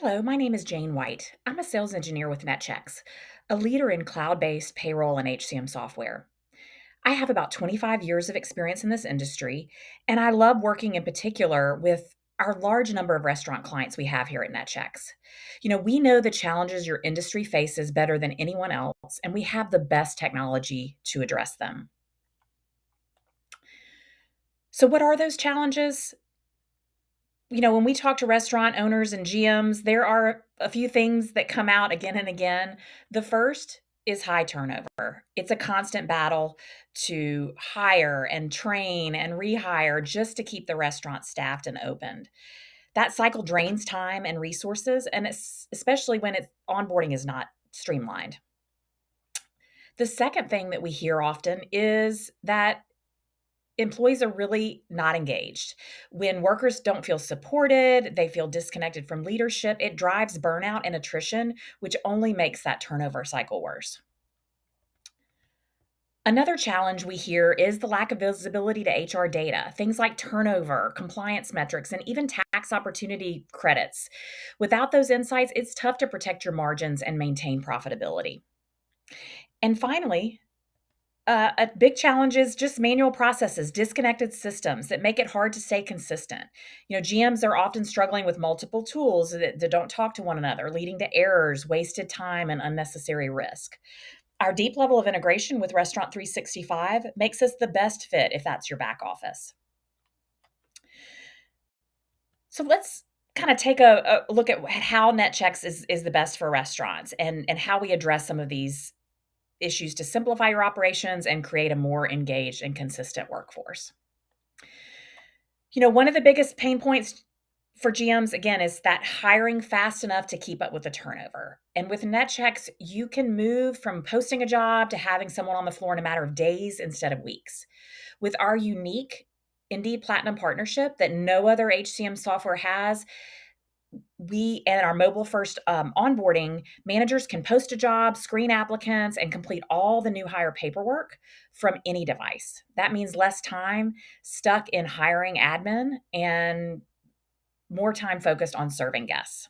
Hello, my name is Jane White. I'm a sales engineer with Netchex, a leader in cloud based payroll and HCM software. I have about 25 years of experience in this industry, and I love working in particular with our large number of restaurant clients we have here at Netchex. We know the challenges your industry faces better than anyone else, and we have the best technology to address them. So, what are those challenges? When we talk to restaurant owners and GMs, there are a few things that come out again and again. The first is high turnover. It's a constant battle to hire and train and rehire just to keep the restaurant staffed and opened. That cycle drains time and resources, and it's especially when onboarding is not streamlined. The second thing that we hear often is that employees are really not engaged. When workers don't feel supported, they feel disconnected from leadership, it drives burnout and attrition, which only makes that turnover cycle worse. Another challenge we hear is the lack of visibility to HR data, things like turnover, compliance metrics, and even tax opportunity credits. Without those insights, it's tough to protect your margins and maintain profitability. And finally, a big challenge is just manual processes, disconnected systems that make it hard to stay consistent. GMs are often struggling with multiple tools that don't talk to one another, leading to errors, wasted time, and unnecessary risk. Our deep level of integration with Restaurant 365 makes us the best fit if that's your back office. So let's kind of take a look at how NetChecks is the best for restaurants and how we address some of these issues to simplify your operations and create a more engaged and consistent workforce. One of the biggest pain points for GMs, again, is that hiring fast enough to keep up with the turnover. And with NetChecks, you can move from posting a job to having someone on the floor in a matter of days instead of weeks. With our unique Indeed Platinum partnership that no other HCM software has, we and our mobile first onboarding managers can post a job, screen applicants, and complete all the new hire paperwork from any device. That means less time stuck in hiring admin and more time focused on serving guests.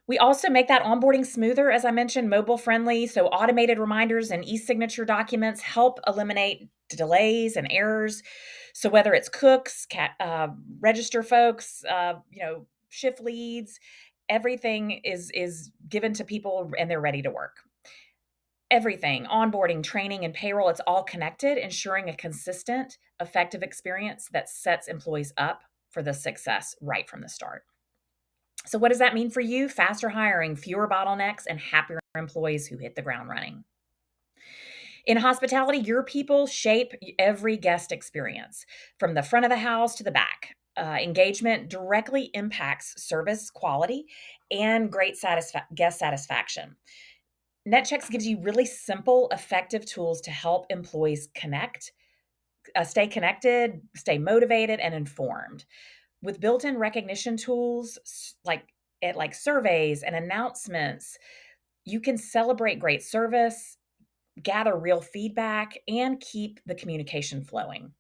We also make that onboarding smoother, as I mentioned, mobile friendly. So automated reminders and e-signature documents help eliminate delays and errors. So whether it's cooks, register folks, shift leads, everything is given to people and they're ready to work. Everything, onboarding, training, and payroll, it's all connected, ensuring a consistent, effective experience that sets employees up for the success right from the start. So, what does that mean for you? Faster hiring, fewer bottlenecks, and happier employees who hit the ground running. In hospitality, your people shape every guest experience from the front of the house to the back. Engagement directly impacts service quality and great guest satisfaction. NetChecks gives you really simple, effective tools to help employees stay connected, stay motivated, and informed. With built-in recognition tools like surveys and announcements, you can celebrate great service, gather real feedback, and keep the communication flowing.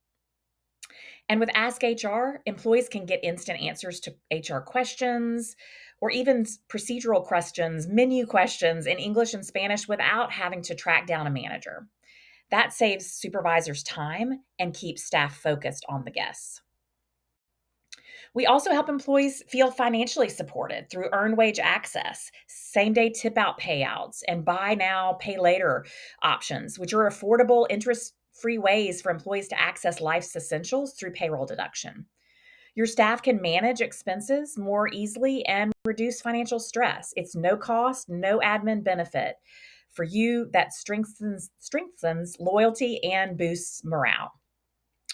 And with Ask HR, employees can get instant answers to HR questions or even procedural questions, menu questions in English and Spanish without having to track down a manager. That saves supervisors time and keeps staff focused on the guests. We also help employees feel financially supported through earned wage access, same day tip out payouts, and buy now, pay later options, which are affordable, interest free ways for employees to access life's essentials through payroll deduction. Your staff can manage expenses more easily and reduce financial stress. It's no cost, no admin benefit. For you, that strengthens loyalty and boosts morale.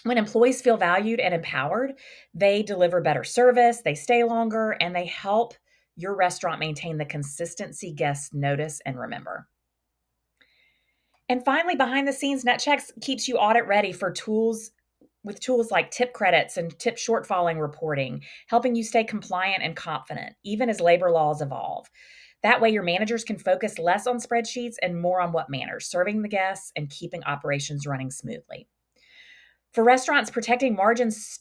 When employees feel valued and empowered, they deliver better service, they stay longer, and they help your restaurant maintain the consistency guests notice and remember. And finally, behind the scenes, NetChecks keeps you audit ready for tools like tip credits and tip shortfalling reporting, helping you stay compliant and confident, even as labor laws evolve. That way, your managers can focus less on spreadsheets and more on what matters, serving the guests and keeping operations running smoothly. For restaurants, protecting margins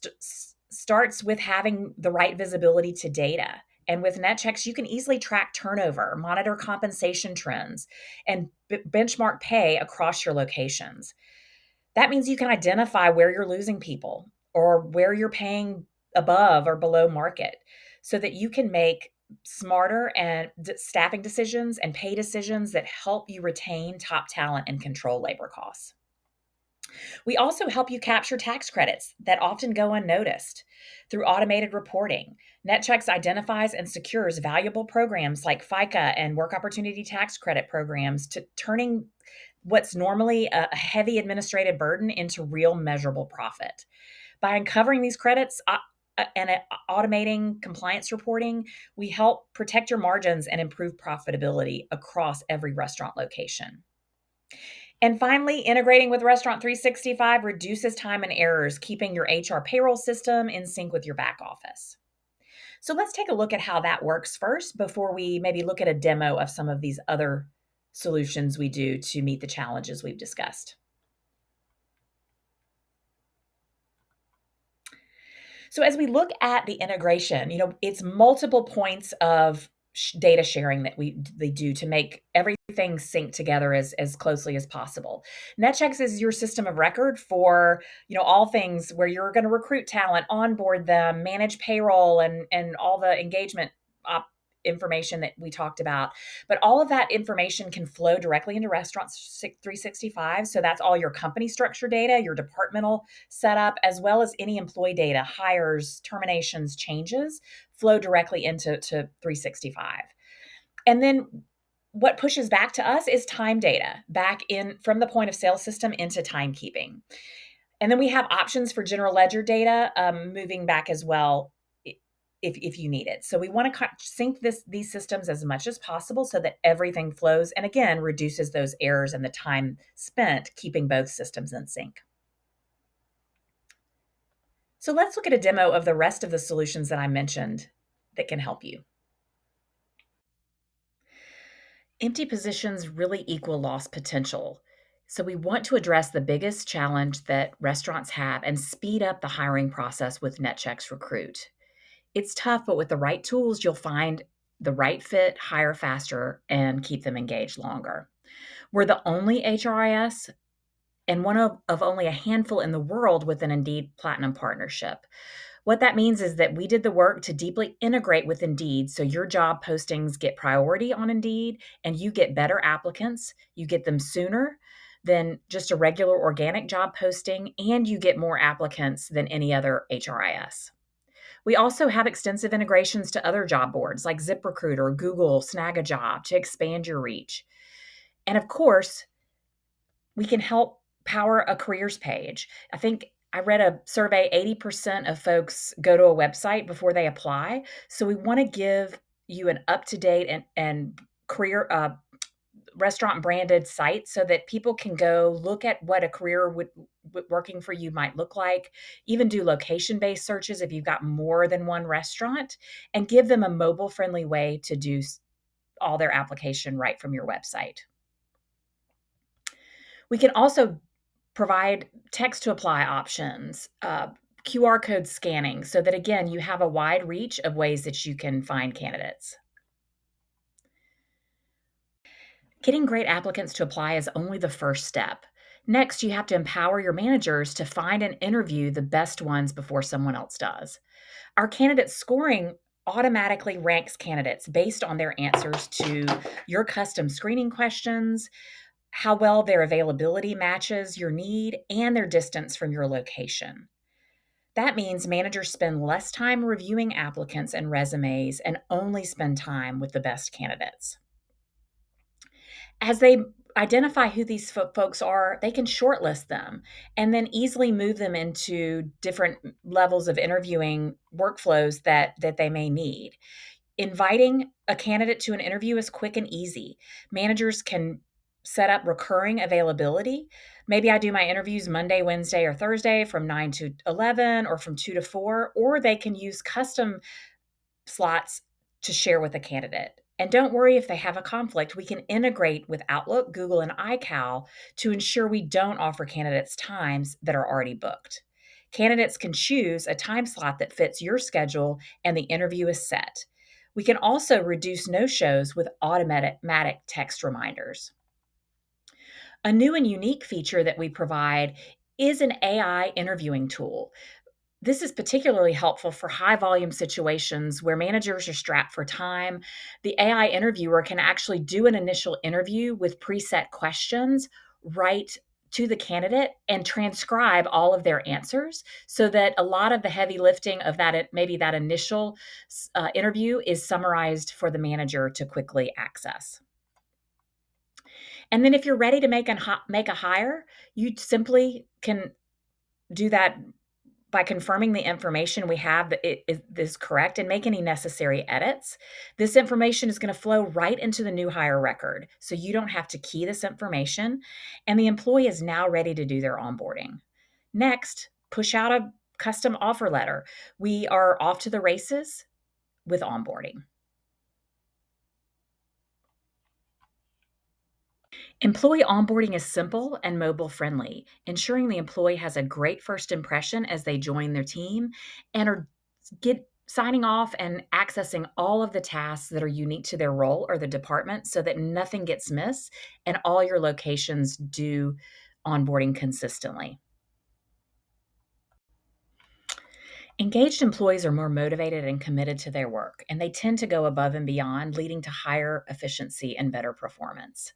starts with having the right visibility to data And with Netchex, you can easily track turnover, monitor compensation trends, and benchmark pay across your locations. That means you can identify where you're losing people or where you're paying above or below market so that you can make smarter and staffing decisions and pay decisions that help you retain top talent and control labor costs. We also help you capture tax credits that often go unnoticed through automated reporting. Netchex identifies and secures valuable programs like FICA and Work Opportunity Tax Credit programs to turning what's normally a heavy administrative burden into real measurable profit. By uncovering these credits and automating compliance reporting, we help protect your margins and improve profitability across every restaurant location. And finally, integrating with Restaurant365 reduces time and errors, keeping your HR payroll system in sync with your back office. So let's take a look at how that works first before we maybe look at a demo of some of these other solutions we do to meet the challenges we've discussed. So as we look at the integration, it's multiple points of data sharing that they do to make everything sync together as closely as possible. Netchex is your system of record for, all things where you're going to recruit talent, onboard them, manage payroll and all the engagement information that we talked about. But all of that information can flow directly into Restaurant 365. So that's all your company structure data, your departmental setup, as well as any employee data, hires, terminations, changes flow directly into 365. And then what pushes back to us is time data back in from the point of sale system into timekeeping. And then we have options for general ledger data moving back as well if you need it. So we want to sync these systems as much as possible so that everything flows and again reduces those errors and the time spent keeping both systems in sync. So let's look at a demo of the rest of the solutions that I mentioned that can help you. Empty positions really equal lost potential. So we want to address the biggest challenge that restaurants have and speed up the hiring process with Netchex Recruit. It's tough, but with the right tools, you'll find the right fit, hire faster, and keep them engaged longer. We're the only HRIS and one of only a handful in the world with an Indeed Platinum partnership. What that means is that we did the work to deeply integrate with Indeed so your job postings get priority on Indeed and you get better applicants. You get them sooner than just a regular organic job posting, and you get more applicants than any other HRIS. We also have extensive integrations to other job boards like ZipRecruiter, Google, Snag a Job to expand your reach. And of course, we can help power a careers page. I think I read a survey 80% of folks go to a website before they apply. So we want to give you an up-to-date and career restaurant branded site so that people can go look at what a career would working for you might look like, even do location based searches if you've got more than one restaurant, and give them a mobile friendly way to do all their application right from your website. We can also provide text to apply options, QR code scanning, so that again, you have a wide reach of ways that you can find candidates. Getting great applicants to apply is only the first step. Next, you have to empower your managers to find and interview the best ones before someone else does. Our candidate scoring automatically ranks candidates based on their answers to your custom screening questions, how well their availability matches your need, and their distance from your location. That means managers spend less time reviewing applicants and resumes and only spend time with the best candidates. As they identify who these folks are, they can shortlist them and then easily move them into different levels of interviewing workflows that they may need. Inviting a candidate to an interview is quick and easy. Managers can set up recurring availability. Maybe I do my interviews Monday, Wednesday, or Thursday from 9 to 11 or from 2 to 4, or they can use custom slots to share with a candidate. And don't worry if they have a conflict. We can integrate with Outlook, Google, and iCal to ensure we don't offer candidates times that are already booked. Candidates can choose a time slot that fits your schedule, and the interview is set. We can also reduce no-shows with automatic text reminders. A new and unique feature that we provide is an AI interviewing tool. This is particularly helpful for high volume situations where managers are strapped for time. The AI interviewer can actually do an initial interview with preset questions right to the candidate and transcribe all of their answers so that a lot of the heavy lifting of that maybe that initial interview is summarized for the manager to quickly access. And then if you're ready to make a hire, you simply can do that by confirming the information we have that it is correct and make any necessary edits. This information is going to flow right into the new hire record. So you don't have to key this information, and the employee is now ready to do their onboarding. Next, push out a custom offer letter. We are off to the races with onboarding. Employee onboarding is simple and mobile friendly, ensuring the employee has a great first impression as they join their team and are signing off and accessing all of the tasks that are unique to their role or the department so that nothing gets missed and all your locations do onboarding consistently. Engaged employees are more motivated and committed to their work, and they tend to go above and beyond, leading to higher efficiency and better performance.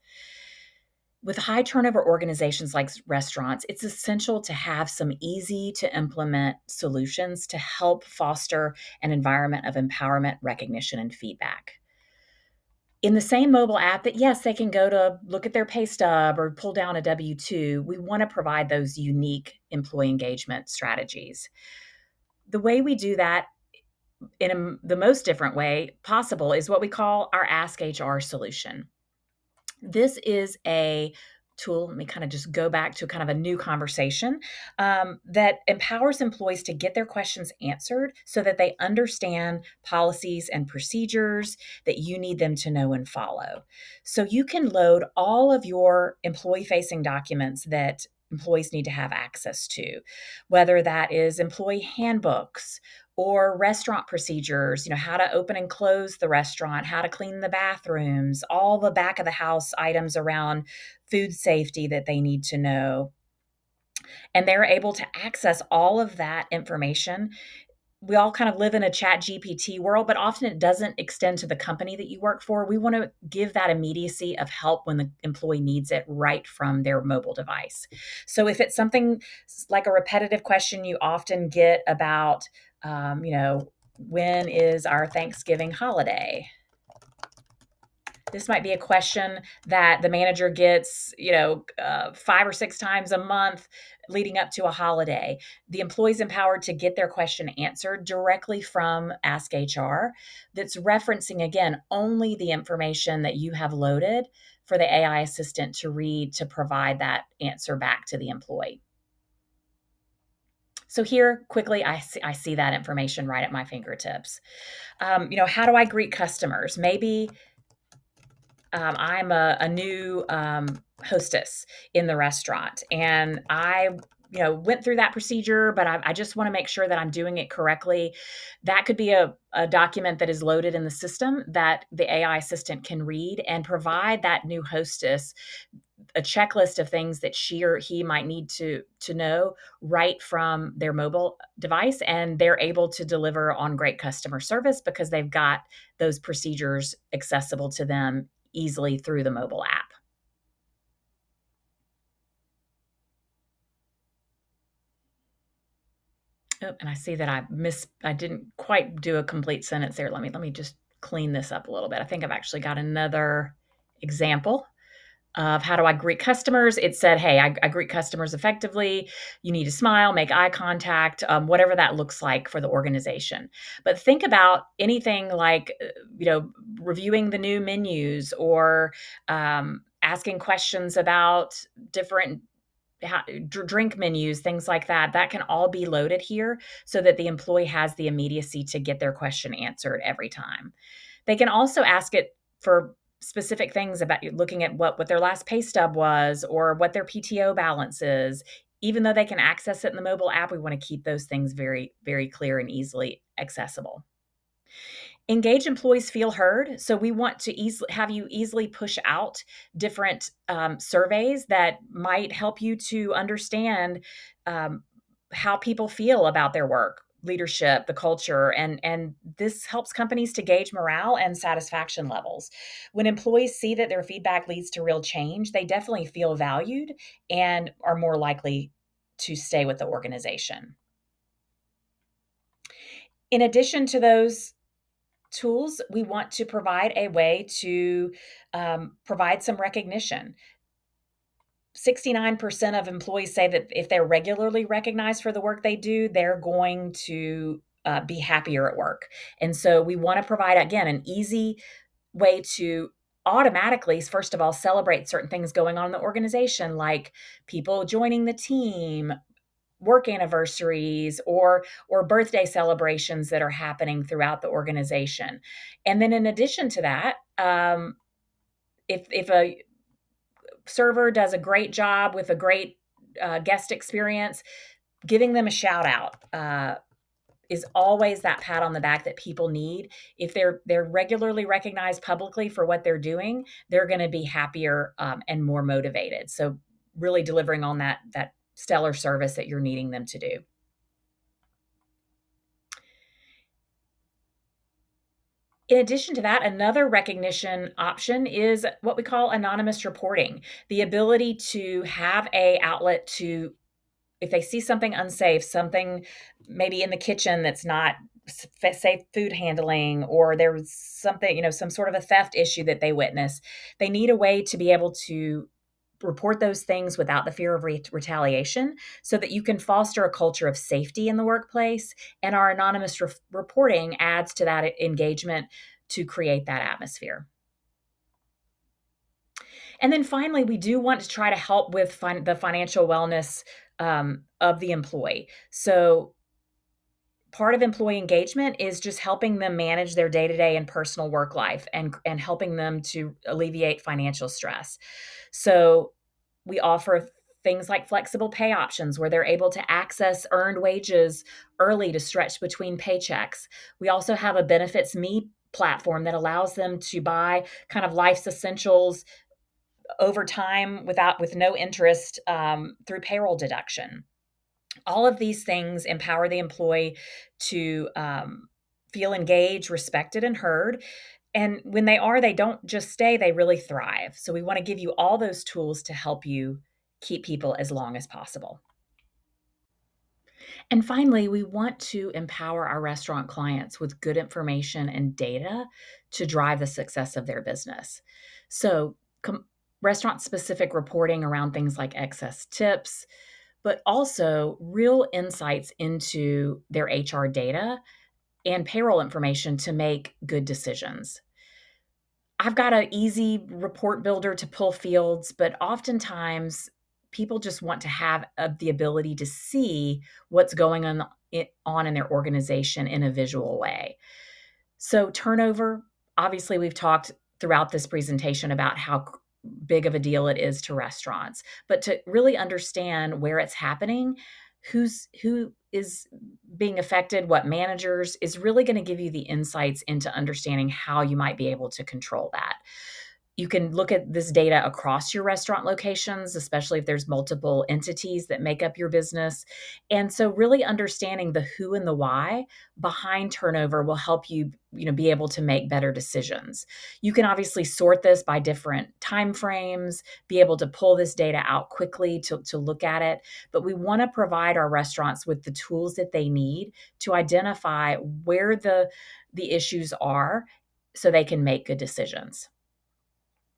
With high turnover organizations like restaurants, it's essential to have some easy to implement solutions to help foster an environment of empowerment, recognition, and feedback. In the same mobile app that, yes, they can go to look at their pay stub or pull down a W 2, we want to provide those unique employee engagement strategies. The way we do that the most different way possible is what we call our Ask HR solution. This is a tool. Let me kind of just go back to kind of a new conversation that empowers employees to get their questions answered so that they understand policies and procedures that you need them to know and follow. So you can load all of your employee facing documents that employees need to have access to, whether that is employee handbooks or restaurant procedures, how to open and close the restaurant, how to clean the bathrooms, all the back of the house items around food safety that they need to know. And they're able to access all of that information. We all kind of live in a chat GPT world, but often it doesn't extend to the company that you work for. We want to give that immediacy of help when the employee needs it right from their mobile device. So if it's something like a repetitive question you often get about, when is our Thanksgiving holiday? This might be a question that the manager gets, 5 or 6 times a month leading up to a holiday. The employee's empowered to get their question answered directly from Ask HR that's referencing, again, only the information that you have loaded for the AI assistant to read to provide that answer back to the employee. So here, quickly, I see that information right at my fingertips. How do I greet customers? Maybe I'm a new hostess in the restaurant, and I, went through that procedure, but I just want to make sure that I'm doing it correctly. That could be a document that is loaded in the system that the AI assistant can read and provide that new hostess a checklist of things that she or he might need to know right from their mobile device, and they're able to deliver on great customer service because they've got those procedures accessible to them easily through the mobile app. Oh, and I see that I didn't quite do a complete sentence there. Let me just clean this up a little bit. I think I've actually got another example of how do I greet customers. It said, hey, I greet customers effectively. You need to smile, make eye contact, whatever that looks like for the organization. But think about anything like, reviewing the new menus or asking questions about different drink menus, things like that. That can all be loaded here so that the employee has the immediacy to get their question answered every time. They can also ask it for specific things about looking at what their last pay stub was or what their PTO balance is. Even though they can access it in the mobile app, we want to keep those things very, very clear and easily accessible. Engaged employees feel heard, so we want to have you easily push out different surveys that might help you to understand um, how people feel about their work, leadership, the culture, and this helps companies to gauge morale and satisfaction levels. When employees see that their feedback leads to real change, they definitely feel valued and are more likely to stay with the organization. In addition to those tools, we want to provide a way to provide some recognition. 69% of employees say that if they're regularly recognized for the work they do, they're going to be happier at work. And so we want to provide, again, an easy way to automatically, first of all, celebrate certain things going on in the organization, like people joining the team, work anniversaries, or birthday celebrations that are happening throughout the organization. And then in addition to that, if a server does a great job with a great guest experience, giving them a shout out is always that pat on the back that people need. If they're regularly recognized publicly for what they're doing, they're going to be happier and more motivated. So really delivering on that stellar service that you're needing them to do. In addition to that, another recognition option is what we call anonymous reporting, the ability to have a outlet to, if they see something unsafe, something maybe in the kitchen that's not safe food handling, or there was something, some sort of a theft issue that they witness, they need a way to be able to report those things without the fear of retaliation, so that you can foster a culture of safety in the workplace. And our anonymous reporting adds to that engagement to create that atmosphere. And then finally, we do want to try to help with the financial wellness of the employee. So part of employee engagement is just helping them manage their day-to-day and personal work life, and helping them to alleviate financial stress. So we offer things like flexible pay options where they're able to access earned wages early to stretch between paychecks. We also have a benefits me platform that allows them to buy kind of life's essentials over time with no interest through payroll deduction. All of these things empower the employee to feel engaged, respected, and heard. And when they don't just stay, they really thrive. So we want to give you all those tools to help you keep people as long as possible. And finally, we want to empower our restaurant clients with good information and data to drive the success of their business. So, restaurant specific reporting around things like excess tips, but also real insights into their HR data and payroll information to make good decisions. I've got an easy report builder to pull fields, but oftentimes people just want to have the ability to see what's going on in their organization in a visual way. So, turnover, obviously, we've talked throughout this presentation about how big of a deal it is to restaurants, but to really understand where it's happening, who is being affected, what managers, is really going to give you the insights into understanding how you might be able to control that. You can look at this data across your restaurant locations, especially if there's multiple entities that make up your business. And so really understanding the who and the why behind turnover will help you, be able to make better decisions. You can obviously sort this by different time frames, be able to pull this data out quickly to look at it. But we want to provide our restaurants with the tools that they need to identify where the issues are so they can make good decisions.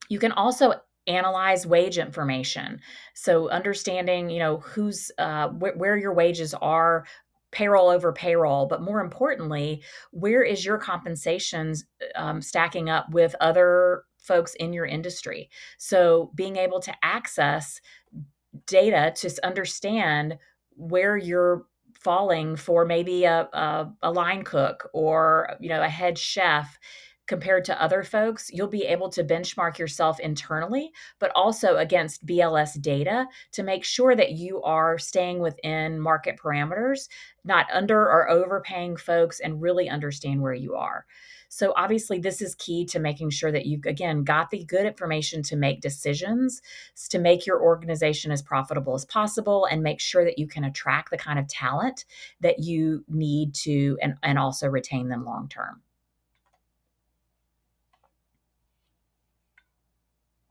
You can also analyze wage information. So understanding, who's where your wages are, payroll over payroll, but more importantly, where is your compensations stacking up with other folks in your industry? So being able to access data to understand where you're falling for maybe a line cook or a head chef, compared to other folks, you'll be able to benchmark yourself internally, but also against BLS data to make sure that you are staying within market parameters, not under or overpaying folks, and really understand where you are. So obviously this is key to making sure that you've again got the good information to make decisions, to make your organization as profitable as possible and make sure that you can attract the kind of talent that you need to and also retain them long term.